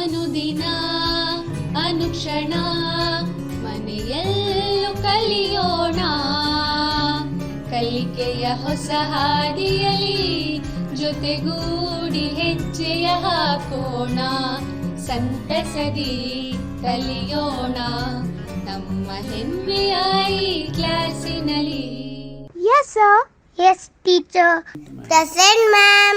ಅನುದಿನ ಅನುಕ್ಷಣ ಮನೆಯಲ್ಲೂ ಕಲಿಯೋಣ, ಕಲಿಕೆಯ ಹೊಸ ಹಾದಿಯಲಿ ಜೊತೆಗೂಡಿ ಹೆಜ್ಜೆಯ ಹಾಕೋಣ, ಸಂತಸದಿ ಕಲಿಯೋಣ ನಮ್ಮ ಹೆಮ್ಮೆಯ ಈ ಕ್ಲಾಸಿನಲ್ಲಿ. Yes, sir. Yes, teacher. Present, ma'am.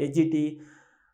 AGT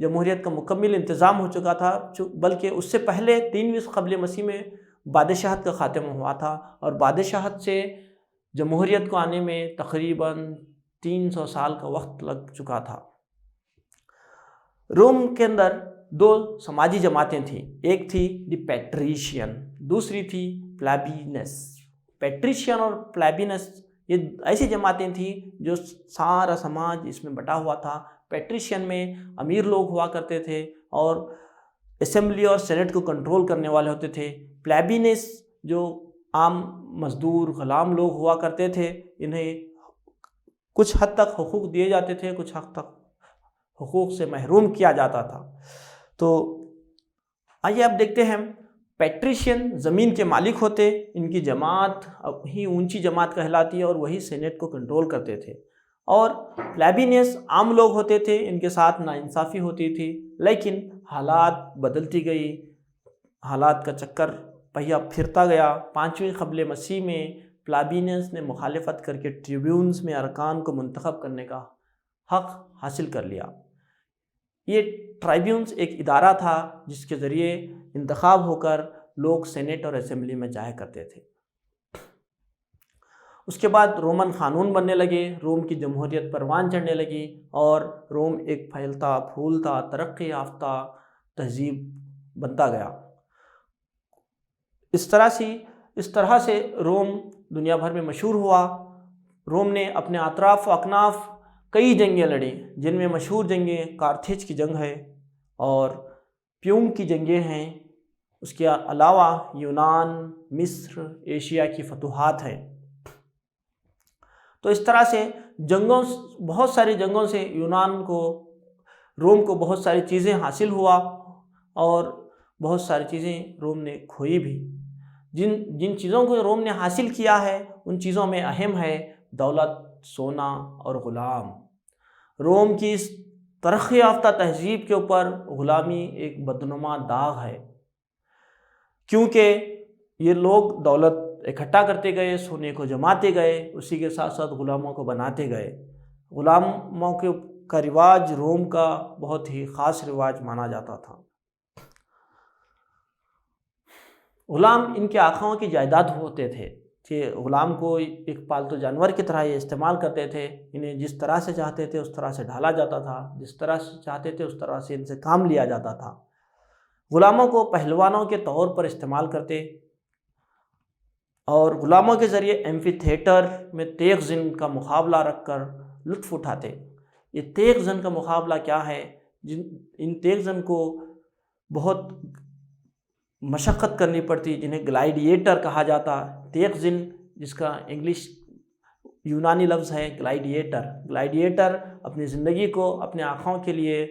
جمہوریت کا مکمل انتظام ہو چکا تھا، بلکہ اس سے پہلے 3 قبل مسیح میں بادشاہت کا خاتمہ ہوا تھا، اور بادشاہت سے جمہوریت کو آنے میں تقریباً 300 سال کا وقت لگ چکا تھا۔ روم کے اندر 2 سماجی جماعتیں تھیں، ایک تھی دی پیٹریشین، دوسری تھی پلیبینس۔ پیٹریشین اور پلیبینس یہ ایسی جماعتیں تھیں جو سارا سماج اس میں بٹا ہوا تھا۔ پیٹریشین میں امیر لوگ ہوا کرتے تھے اور اسمبلی اور سینٹ کو کنٹرول کرنے والے ہوتے تھے۔ پلیبینس جو عام مزدور غلام لوگ ہوا کرتے تھے، انہیں کچھ حد تک حقوق دیے جاتے تھے، کچھ حد تک حقوق سے محروم کیا جاتا تھا۔ تو آئیے اب دیکھتے ہیں، پیٹریشین زمین کے مالک ہوتے، ان کی جماعت ہی اونچی جماعت کہلاتی ہے اور وہی سینٹ کو کنٹرول کرتے تھے، اور پلیبینس عام لوگ ہوتے تھے، ان کے ساتھ ناانصافی ہوتی تھی، لیکن حالات بدلتی گئی، حالات کا چکر پہیہ پھرتا گیا۔ 5ویں قبل مسیح میں پلیبینس نے مخالفت کر کے ٹریبیونز میں ارکان کو منتخب کرنے کا حق حاصل کر لیا۔ یہ ٹرائبیونز ایک ادارہ تھا جس کے ذریعے انتخاب ہو کر لوگ سینٹ اور اسمبلی میں جایا کرتے تھے۔ اس کے بعد رومن قانون بننے لگے، روم کی جمہوریت پروان چڑھنے لگی، اور روم ایک پھیلتا پھولتا ترقی یافتہ تہذیب بنتا گیا۔ اس طرح سے روم دنیا بھر میں مشہور ہوا۔ روم نے اپنے اطراف و اکناف کئی جنگیں لڑیں، جن میں مشہور جنگیں کارتھیج کی جنگ ہے اور پیونگ کی جنگیں ہیں۔ اس کے علاوہ یونان، مصر، ایشیا کی فتوحات ہیں۔ تو اس طرح سے بہت ساری جنگوں سے روم کو بہت ساری چیزیں حاصل ہوا، اور بہت ساری چیزیں روم نے کھوئی بھی۔ جن چیزوں کو روم نے حاصل کیا ہے ان چیزوں میں اہم ہے دولت، سونا اور غلام۔ روم کی اس ترقی یافتہ تہذیب کے اوپر غلامی ایک بدنما داغ ہے، کیونکہ یہ لوگ دولت اکٹھا کرتے گئے، سونے کو جماتے گئے، اسی کے ساتھ ساتھ غلاموں کو بناتے گئے۔ غلاموں کا رواج روم کا بہت ہی خاص رواج مانا جاتا تھا۔ غلام ان کے آقاؤں کی جائیداد ہوتے تھے کہ غلام کو ایک پالتو جانور کی طرح یہ استعمال کرتے تھے، انہیں جس طرح سے چاہتے تھے اس طرح سے ڈھالا جاتا تھا، جس طرح سے چاہتے تھے اس طرح سے ان سے کام لیا جاتا تھا۔ غلاموں کو پہلوانوں کے طور پر استعمال کرتے، اور غلاموں کے ذریعے ایمفی تھیٹر میں تیغ زن کا مقابلہ رکھ کر لطف اٹھاتے۔ یہ تیغ زن کا مقابلہ کیا ہے؟ ان تیغ زن کو بہت مشقت کرنی پڑتی، جنہیں گلائیڈیٹر کہا جاتا۔ تیغ زن جس کا انگلش یونانی لفظ ہے گلائیڈیٹر اپنی زندگی کو اپنے آقاؤں کے لیے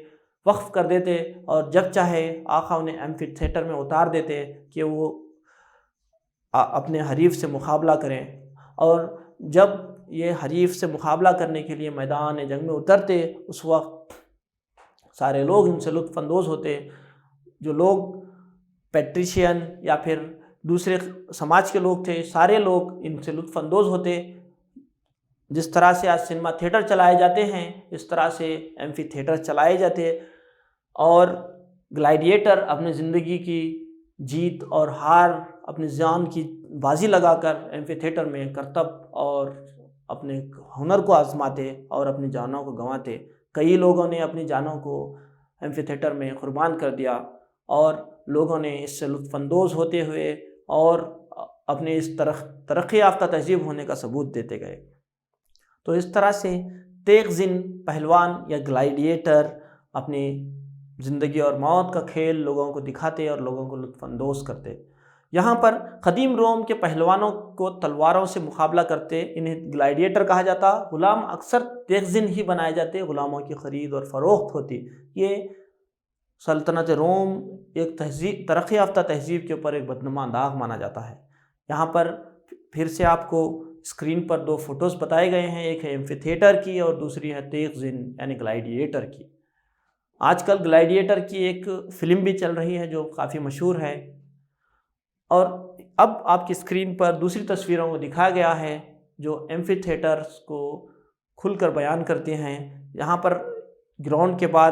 وقف کر دیتے، اور جب چاہے آقا انہیں ایمفی تھیٹر میں اتار دیتے کہ وہ اپنے حریف سے مقابلہ کریں، اور جب یہ حریف سے مقابلہ کرنے کے لیے میدان جنگ میں اترتے، اس وقت سارے لوگ ان سے لطف اندوز ہوتے۔ جو لوگ پیٹریشین یا پھر دوسرے سماج کے لوگ تھے، سارے لوگ ان سے لطف اندوز ہوتے۔ جس طرح سے آج سنیما تھیٹر چلائے جاتے ہیں، اس طرح سے ایمفی تھیٹر چلائے جاتے، اور گلائیڈیٹر اپنی زندگی کی جیت اور ہار، اپنی جان کی بازی لگا کر ایمفی تھیٹر میں کرتب اور اپنے ہنر کو آزماتے اور اپنی جانوں کو گنواتے۔ کئی لوگوں نے اپنی جانوں کو ایمفی تھیٹر میں قربان کر دیا، اور لوگوں نے اس سے لطف اندوز ہوتے ہوئے اور اپنے اس ترقی یافتہ تہذیب ہونے کا ثبوت دیتے گئے۔ تو اس طرح سے تیغ زن پہلوان یا گلائیڈیٹر اپنی زندگی اور موت کا کھیل لوگوں کو دکھاتے اور لوگوں کو لطف اندوز کرتے۔ یہاں پر قدیم روم کے پہلوانوں کو تلواروں سے مقابلہ کرتے، انہیں گلائیڈیٹر کہا جاتا۔ غلام اکثر تیغ زن ہی بنائے جاتے، غلاموں کی خرید اور فروخت ہوتی۔ یہ سلطنت روم ایک ترقی یافتہ تہذیب کے اوپر ایک بدنما داغ مانا جاتا ہے۔ یہاں پر پھر سے آپ کو اسکرین پر 2 فوٹوز بتائے گئے ہیں، ایک ہے ایمفی تھیٹر کی اور دوسری ہے تیغ زن یعنی گلائیڈیٹر کی۔ آج کل گلائیڈیٹر کی ایک فلم بھی چل رہی ہے جو کافی مشہور ہے، اور اب آپ کی اسکرین پر دوسری تصویروں کو دکھایا گیا ہے جو ایمفی تھیٹرز کو کھل کر بیان کرتے ہیں۔ یہاں پر گراؤنڈ کے بعد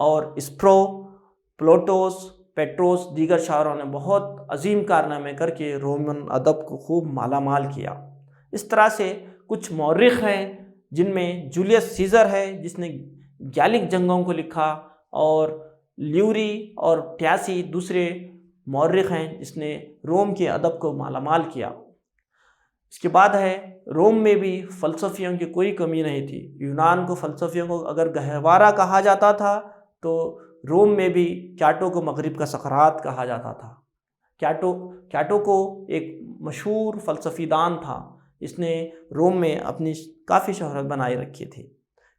اور اسپرو، پلوٹوس، پیٹروس دیگر شاعروں نے بہت عظیم کارنامے کر کے رومن ادب کو خوب مالا مال کیا۔ اس طرح سے کچھ مورخ ہیں جن میں جولیس سیزر ہے جس نے گیلک جنگوں کو لکھا، اور لیوری اور ٹیاسی دوسرے مورخ ہیں جس نے روم کے ادب کو مالا مال کیا۔ اس کے بعد ہے روم میں بھی فلسفیوں کی کوئی کمی نہیں تھی۔ یونان کو فلسفیوں کو اگر گہوارہ کہا جاتا تھا تو روم میں بھی کیاٹو کو مغرب کا سقراط کہا جاتا تھا۔ کیاٹو کو ایک مشہور فلسفی دان تھا، اس نے روم میں اپنی کافی شہرت بنائی رکھی تھی۔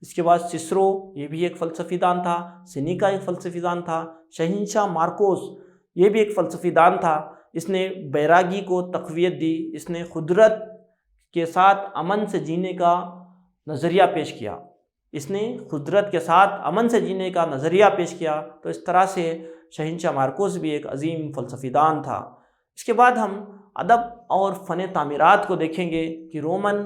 اس کے بعد سسرو، یہ بھی ایک فلسفی دان تھا۔ سینیکا ایک فلسفی دان تھا۔ شہنشاہ مارکوس، یہ بھی ایک فلسفی دان تھا، اس نے بیراگی کو تقویت دی، اس نے قدرت کے ساتھ امن سے جینے کا نظریہ پیش کیا، تو اس طرح سے شہنشاہ مارکوس بھی ایک عظیم فلسفی دان تھا۔ اس کے بعد ہم ادب اور فن تعمیرات کو دیکھیں گے کہ رومن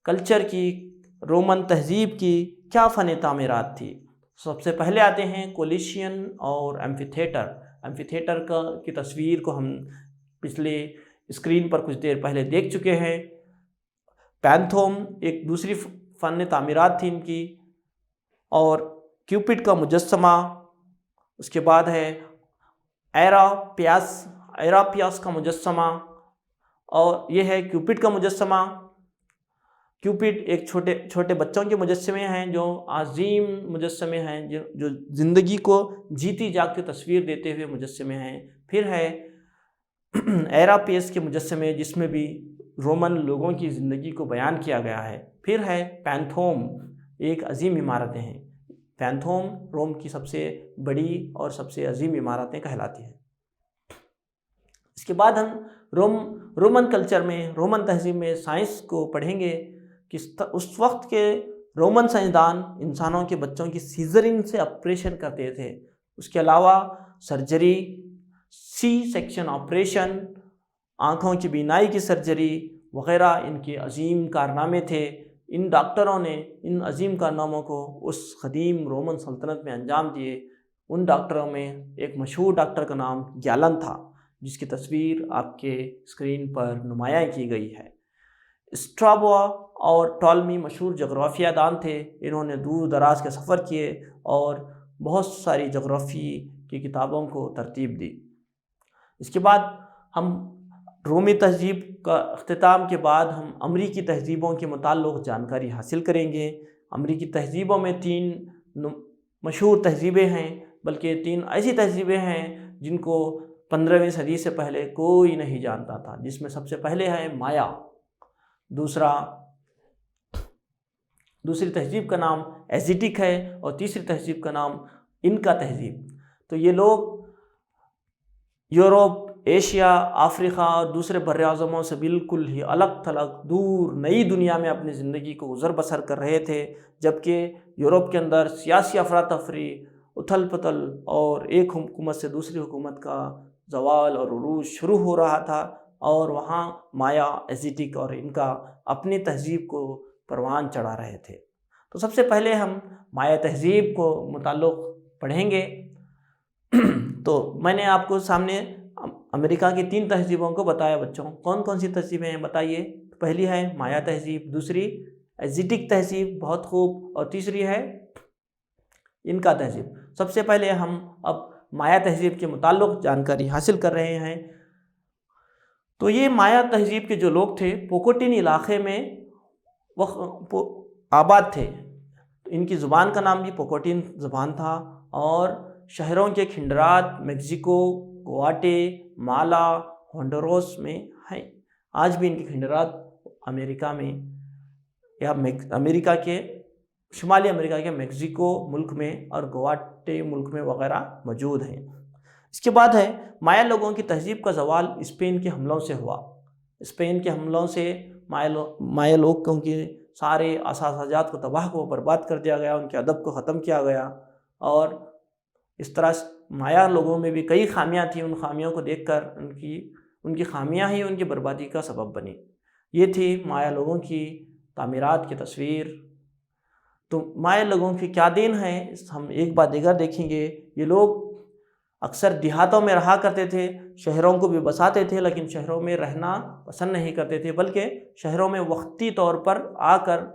کلچر کی، رومن تہذیب کی کیا فن تعمیرات تھی۔ سب سے پہلے آتے ہیں کولیشین اور ایمفی تھیٹر کی تصویر کو ہم پچھلے اسکرین پر کچھ دیر پہلے دیکھ چکے ہیں۔ پینتھوم ایک دوسری فن تعمیرات تھی ان کی، اور کیوپڈ کا مجسمہ۔ اس کے بعد ہے ایراپیاس کا مجسمہ، اور یہ ہے کیوپڈ کا مجسمہ۔ کیوپڈ ایک چھوٹے بچوں کے مجسمے ہیں جو عظیم مجسمے ہیں، جو زندگی کو جیتی جاگتی تصویر دیتے ہوئے مجسمے ہیں۔ پھر ہے ایراپیس کے مجسمے جس میں بھی رومن لوگوں کی زندگی کو بیان کیا گیا ہے۔ پھر ہے پینتھوم، ایک عظیم عمارتیں ہیں۔ پینتھوم روم کی سب سے بڑی اور سب سے عظیم عمارتیں کہلاتی ہیں۔ اس کے بعد ہم رومن کلچر میں، رومن تہذیب میں سائنس کو پڑھیں گے کہ اس وقت کے رومن سائنسدان انسانوں کے بچوں کی سیزرین سے آپریشن کرتے تھے۔ اس کے علاوہ سرجری، سی سیکشن آپریشن، آنکھوں کی بینائی کی سرجری وغیرہ ان کے عظیم کارنامے تھے۔ ان ڈاکٹروں نے ان عظیم کارناموں کو اس قدیم رومن سلطنت میں انجام دیے۔ ان ڈاکٹروں میں ایک مشہور ڈاکٹر کا نام گیلن تھا، جس کی تصویر آپ کے اسکرین پر نمایاں کی گئی ہے۔ اسٹرابو اور ٹالمی مشہور جغرافیہ دان تھے، انہوں نے دور دراز کے سفر کیے اور بہت ساری جغرافی کی کتابوں کو ترتیب دی۔ اس کے بعد ہم رومی تہذیب کا اختتام کے بعد ہم امریکی تہذیبوں کے متعلق جانکاری حاصل کریں گے۔ امریکی تہذیبوں میں 3 مشہور تہذیبیں ہیں، بلکہ 3 ایسی تہذیبیں ہیں جن کو 15ویں صدی سے پہلے کوئی نہیں جانتا تھا، جس میں سب سے پہلے ہے مایا، دوسری تہذیب کا نام ایزیٹک ہے، اور تیسری تہذیب کا نام انکا تہذیب۔ تو یہ لوگ یورپ، ایشیا، افریقہ اور دوسرے بر اعظموں سے بالکل ہی الگ تھلگ دور نئی دنیا میں اپنی زندگی کو گزر بسر کر رہے تھے، جبکہ یورپ کے اندر سیاسی افراتفری، اتھل پتھل اور ایک حکومت سے دوسری حکومت کا زوال اور عروج شروع ہو رہا تھا، اور وہاں مایا، ایزیٹک اور انکا اپنی تہذیب کو پروان چڑھا رہے تھے۔ تو سب سے پہلے ہم مایا تہذیب کو متعلق پڑھیں گے۔ تو میں نے آپ کو سامنے امریکہ کی 3 تہذیبوں کو بتایا بچوں، کون کون سی تہذیبیں ہیں بتائیے؟ پہلی ہے مایا تہذیب، دوسری ایزیٹک تہذیب، بہت خوب، اور تیسری ہے انکا تہذیب۔ سب سے پہلے ہم اب مایا تہذیب کے متعلق جانکاری حاصل کر رہے ہیں۔ تو یہ مایا تہذیب کے جو لوگ تھے پوکوٹین علاقے میں آباد تھے، ان کی زبان کا نام بھی پوکوٹین زبان تھا، اور شہروں کے کھنڈرات میکسیکو، گواٹے مالا، ہونڈوراس میں ہیں۔ آج بھی ان کے کھنڈرات امریکہ میں یا امریکہ کے شمالی امریکہ کے میکسیکو ملک میں اور گواٹے ملک میں وغیرہ موجود ہیں۔ اس کے بعد ہے مایا لوگوں کی تہذیب کا زوال اسپین کے حملوں سے ہوا۔ اسپین کے حملوں سے مایا لوگوں کے سارے اثاثات کو تباہ کو برباد کر دیا گیا، ان کے ادب کو ختم کیا گیا، اور اس طرح مایا لوگوں میں بھی کئی خامیاں تھیں۔ ان خامیوں کو دیکھ کر ان کی خامیاں ہی ان کی بربادی کا سبب بنی۔ یہ تھی مایا لوگوں کی تعمیرات کی تصویر۔ تو مایا لوگوں کی کیا دین ہے، ہم ایک بات دیگر دیکھیں گے۔ یہ لوگ اکثر دیہاتوں میں رہا کرتے تھے، شہروں کو بھی بساتے تھے، لیکن شہروں میں رہنا پسند نہیں کرتے تھے، بلکہ شہروں میں وقتی طور پر آ کر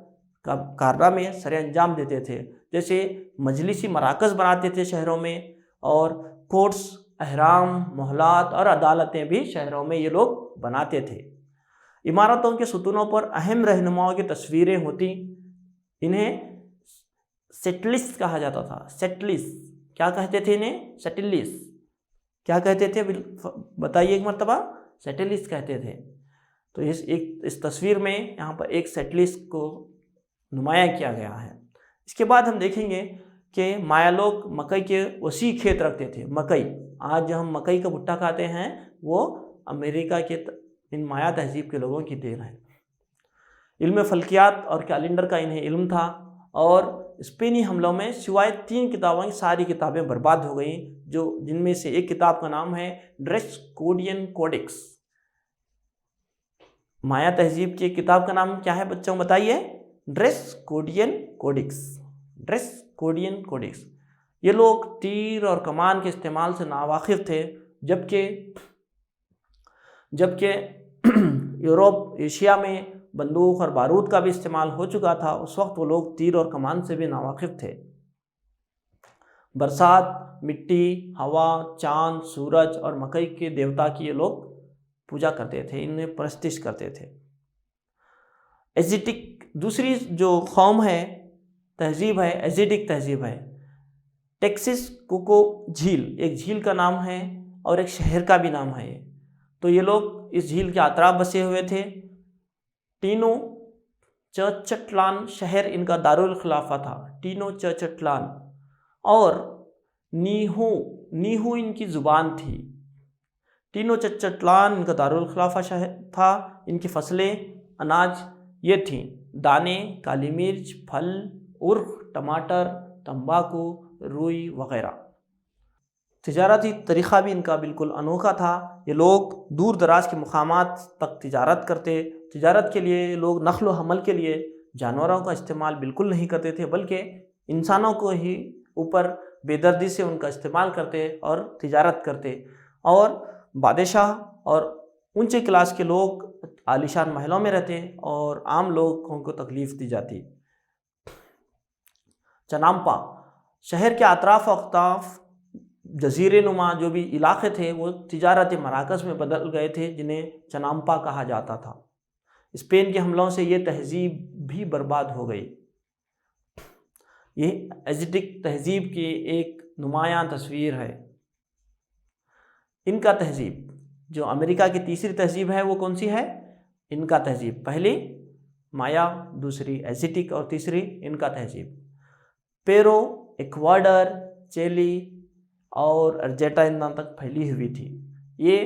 کارنامے سر انجام دیتے تھے، جیسے مجلسی مراکز بناتے تھے شہروں میں، اور کورٹس، احرام، محلات اور عدالتیں بھی شہروں میں یہ لوگ بناتے تھے۔ عمارتوں کے ستونوں پر اہم رہنماؤں کی تصویریں ہوتی، انہیں سیٹلس کہا جاتا تھا۔ سیٹلس کیا کہتے تھے انہیں؟ سیٹلس کیا کہتے تھے؟ بتائیے ایک مرتبہ۔ سیٹلس کہتے تھے۔ تو اس تصویر میں یہاں پر ایک سیٹلس کو نمایاں کیا گیا ہے۔ اس کے بعد ہم دیکھیں گے کہ مایا لوگ مکئی کے وسیع کھیت رکھتے تھے۔ مکئی، آج جو ہم مکئی کا بھٹا کھاتے ہیں، وہ امریکہ کے ان مایا تہذیب کے لوگوں کی دین ہے۔ علم فلکیات اور کیلنڈر کا انہیں علم تھا، اور اسپینی حملوں میں سوائے 3 کتابوں کی ساری کتابیں برباد ہو گئیں، جن میں سے ایک کتاب کا نام ہے ڈریس کوڈین کوڈکس۔ مایا تہذیب کی کتاب کا نام کیا ہے بچوں، بتائیے؟ ڈریس کوڈین کوڈکس۔ ڈریس کوڈین کوڈکس۔ یہ لوگ تیر اور کمان کے استعمال سے ناواقف تھے، جبکہ یورپ، ایشیا میں بندوق اور بارود کا بھی استعمال ہو چکا تھا۔ اس وقت وہ لوگ تیر اور کمان سے بھی ناواقف تھے۔ برسات، مٹی، ہوا، چاند، سورج اور مکئی کے دیوتا کی یہ لوگ پوجا کرتے تھے، انہیں پرستش کرتے تھے۔ ایزیٹک، دوسری جو قوم ہے، تہذیب ہے، ایزیٹک تہذیب ہے۔ ٹیکسس کوکو جھیل ایک جھیل کا نام ہے اور ایک شہر کا بھی نام ہے۔ تو یہ لوگ اس جھیل کے اطراف بسے ہوئے تھے۔ ٹینو چچٹلان شہر ان کا دارالخلافہ تھا۔ ٹینو چچٹلان، اور نیہو ان کی زبان تھی۔ ٹینو چچٹلان ان کا دارالخلافہ شہر تھا۔ ان کی فصلیں اناج یہ تھیں: دانے، کالی مرچ، پھل، ارخ، ٹماٹر، تمباکو، روئی وغیرہ۔ تجارتی طریقہ بھی ان کا بالکل انوکھا تھا۔ یہ لوگ دور دراز کے مقامات تک تجارت کرتے۔ تجارت کے لیے لوگ نقل و حمل کے لیے جانوروں کا استعمال بالکل نہیں کرتے تھے، بلکہ انسانوں کو ہی اوپر بے دردی سے ان کا استعمال کرتے اور تجارت کرتے۔ اور بادشاہ اور اونچے کلاس کے لوگ عالیشان محلوں میں رہتے اور عام لوگوں کو تکلیف دی جاتی۔ چنامپا شہر کے اطراف و اقطاف جزیرے نما جو بھی علاقے تھے، وہ تجارتی مراکز میں بدل گئے تھے، جنہیں چنامپا کہا جاتا تھا۔ اسپین کے حملوں سے یہ تہذیب بھی برباد ہو گئی۔ یہ ایزیٹک تہذیب کی ایک نمایاں تصویر ہے۔ ان کا تہذیب، جو امریکہ کی تیسری تہذیب ہے، وہ کون سی ہے؟ ان کا تہذیب۔ پہلی مایا، دوسری ایزیٹک اور تیسری ان کا تہذیب۔ پیرو، ایکواڈر، چیلی اور ارجنٹائنا تک پھیلی ہوئی تھی۔ یہ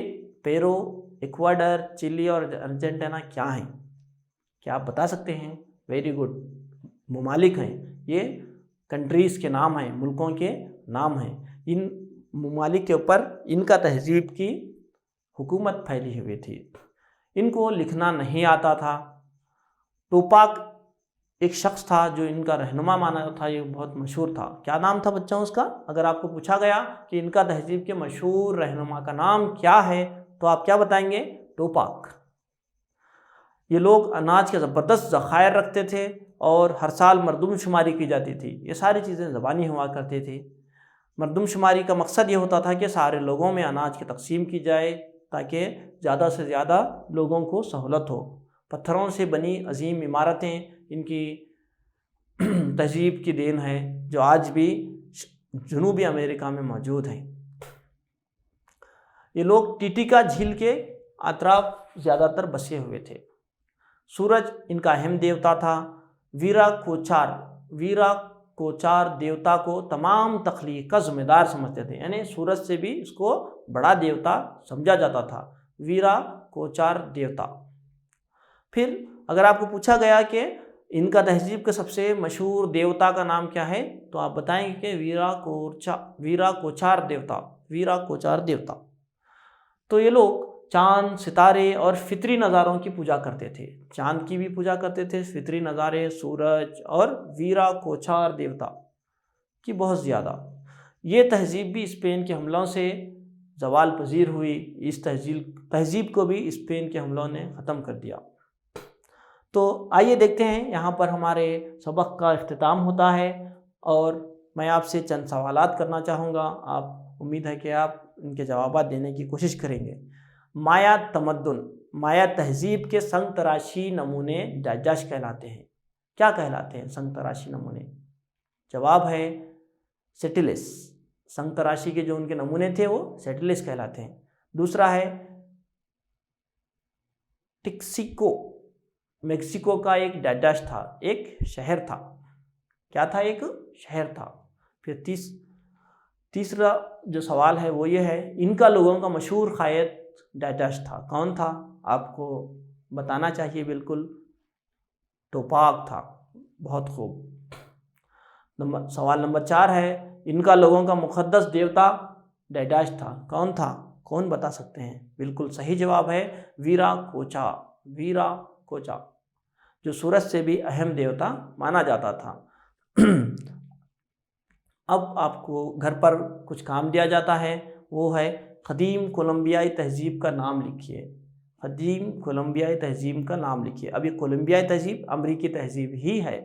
پیرو، ایکواڈر، چلی اور ارجنٹائنا کیا ہیں؟ کیا آپ بتا سکتے ہیں؟ ویری گڈ، ممالک ہیں۔ یہ کنٹریز کے نام ہیں، ملکوں کے نام ہیں۔ ان ممالک کے اوپر ان کا تہذیب کی حکومت پھیلی ہوئی تھی۔ ان کو لکھنا نہیں آتا تھا۔ ٹوپاک ایک شخص تھا جو ان کا رہنما مانا تھا، یہ بہت مشہور تھا۔ کیا نام تھا بچوں اس کا؟ اگر آپ کو پوچھا گیا کہ ان کا تہذیب کے مشہور رہنما کا نام کیا ہے، تو آپ کیا بتائیں گے؟ ٹوپاک۔ یہ لوگ اناج کے زبردست ذخائر رکھتے تھے اور ہر سال مردم شماری کی جاتی تھی۔ یہ ساری چیزیں زبانی ہوا کرتی تھی۔ مردم شماری کا مقصد یہ ہوتا تھا کہ سارے لوگوں میں اناج کی تقسیم کی جائے تاکہ زیادہ سے زیادہ لوگوں کو سہولت ہو۔ پتھروں سے بنی عظیم عمارتیں ان کی تہذیب کی دین ہے، جو آج بھی جنوبی امریکہ میں موجود ہیں۔ یہ لوگ ٹیٹیکا جھیل کے اطراف زیادہ تر بسے ہوئے تھے۔ سورج ان کا اہم دیوتا تھا۔ ویرا کوچار دیوتا کو تمام تخلیق کا ذمہ دار سمجھتے تھے، یعنی سورج سے بھی اس کو بڑا دیوتا سمجھا جاتا تھا، ویرا کوچار دیوتا۔ پھر اگر آپ کو پوچھا گیا کہ ان کا تہذیب کے سب سے مشہور دیوتا کا نام کیا ہے، تو آپ بتائیں گے کہ ویرا کوچار دیوتا۔ تو یہ لوگ چاند ستارے اور فطری نظاروں کی پوجا کرتے تھے. چاند کی بھی پوجا کرتے تھے، فطری نظارے، سورج اور ویرا کوچار دیوتا کی بہت زیادہ. یہ تہذیب بھی اسپین کے حملوں سے زوال پذیر ہوئی. اس تہذیب کو بھی اسپین کے حملوں نے ختم کر دیا. تو آئیے دیکھتے ہیں، یہاں پر ہمارے سبق کا اختتام ہوتا ہے اور میں آپ سے چند سوالات کرنا چاہوں گا. امید ہے کہ آپ ان کے جوابات دینے کی کوشش کریں گے. مایا تمدن، مایا تہذیب کے سنگ تراشی نمونے ڈاجاش کہلاتے ہیں. کیا کہلاتے ہیں سنگ تراشی نمونے؟ جواب ہے سیٹلس. سنگ تراشی کے جو ان کے نمونے تھے وہ سیٹلس کہلاتے ہیں. دوسرا ہے ٹکسیکو. میکسیکو کا ایک ڈاجاش تھا، ایک شہر تھا. کیا تھا؟ ایک شہر تھا. پھر تیسرا جو سوال ہے وہ یہ ہے، ان کا لوگوں کا مشہور خیاط ڈاجاش تھا. کون تھا؟ آپ کو بتانا چاہیے بالکل. ٹوپاک تھا. بہت خوب. سوال نمبر 4 ہے، ان کا لوگوں کا مقدس دیوتا ڈاجاش تھا. کون تھا؟ کون بتا سکتے ہیں؟ بالکل صحیح جواب ہے ویرا کوچا. ویرا کوچا جو سورج سے بھی اہم دیوتا مانا جاتا تھا. اب آپ کو گھر پر کچھ کام دیا جاتا ہے، وہ ہے قدیم کولمبیائی تہذیب کا نام لکھیے. قدیم کولمبیائی تہذیب کا نام لکھیے. اب یہ کولمبیائی تہذیب امریکی تہذیب ہی ہے.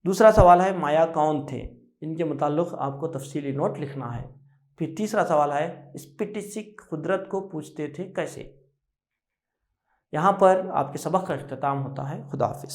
دوسرا سوال ہے مایا کون تھے؟ ان کے متعلق آپ کو تفصیلی نوٹ لکھنا ہے. پھر تیسرا سوال ہے اسپیٹسک قدرت کو پوچھتے تھے کیسے؟ یہاں پر آپ کے سبق کا اختتام ہوتا ہے. خدا حافظ.